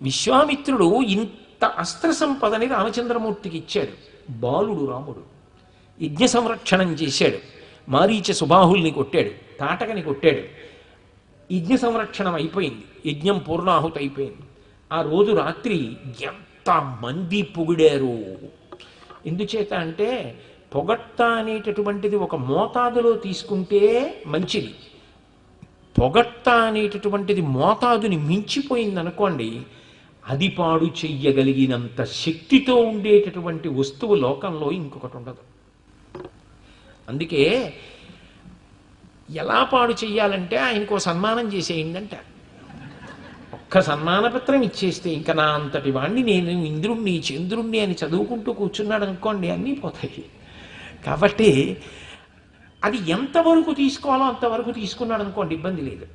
విశ్వామిత్రుడు ఇంత అస్త్ర సంపదని రామచంద్రమూర్తికి ఇచ్చాడు. బాలుడు రాముడు యజ్ఞ సంరక్షణం చేశాడు. మారీచ సుబాహుల్ని కొట్టాడు, తాటకని కొట్టాడు. యజ్ఞ సంరక్షణం అయిపోయింది, యజ్ఞం పూర్ణాహుతి అయిపోయింది. ఆ రోజు రాత్రి ఎంత మంది పొగిడారు. ఎందుచేత అంటే పొగట్ట అనేటటువంటిది ఒక మోతాదులో తీసుకుంటే మంచిది. పొగట్ట అనేటటువంటిది మోతాదుని మించిపోయింది అనుకోండి, అది పాడు చెయ్యగలిగినంత శక్తితో ఉండేటటువంటి వస్తువు లోకంలో ఇంకొకటి ఉండదు. అందుకే ఎలా పాడు చెయ్యాలంటే ఆయనకు సన్మానం చేసేయండి అంట. ఒక్క సన్మానపత్రం ఇచ్చేస్తే ఇంకా నా అంతటి వాణ్ణి, నేను ఇంద్రుణ్ణి చంద్రుణ్ణి అని చదువుకుంటూ కూర్చున్నాడు అనుకోండి, అన్నీ పోతాయి. కాబట్టి అది ఎంతవరకు తీసుకోవాలో అంతవరకు తీసుకున్నాడు అనుకోండి, ఇబ్బంది లేదు.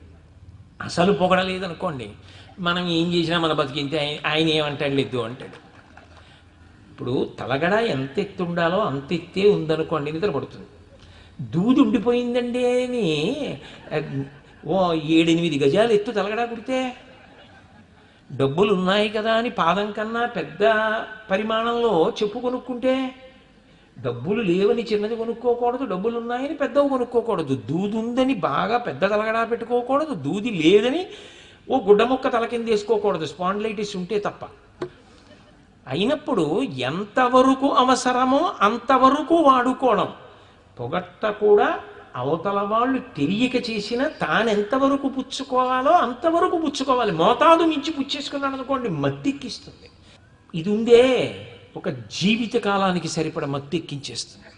అసలు పొగడలేదనుకోండి, మనం ఏం చేసినా మన బతికింతే, ఆయన ఏమంటాడు లేదు అంటాడు. ఇప్పుడు తలగడ ఎంత ఎత్తు ఉండాలో అంత ఎత్తే ఉందనుకోండి, నిద్ర పడుతుంది. దూది ఉండిపోయిందండి అని ఓ 7-8 గజాలు ఎత్తు తలగడా కుడితే, డబ్బులు ఉన్నాయి కదా అని పాదం కన్నా పెద్ద పరిమాణంలో చెప్పు కొనుక్కుంటే, డబ్బులు లేవని చిన్నది కొనుక్కోకూడదు, డబ్బులు ఉన్నాయని పెద్దవి కొనుక్కోకూడదు. దూది ఉందని బాగా పెద్ద తలగడా పెట్టుకోకూడదు, దూది లేదని ఓ గుడ్డ ముక్క తల కింద వేసుకోకూడదు, స్పాండిలైటిస్ ఉంటే తప్ప. అయినప్పుడు ఎంతవరకు అవసరమో అంతవరకు వాడుకోవడం. పొగట్ట కూడా అవతల వాళ్ళు తెలియక చేసిన తానెంతవరకు పుచ్చుకోవాలో అంతవరకు పుచ్చుకోవాలి. మోతాదు మించి పుచ్చేసుకున్నాడు అనుకోండి, మత్తెక్కిస్తుంది. ఇది ఉందే ఒక జీవిత కాలానికి సరిపడ మత్తెక్కించేస్తుంది.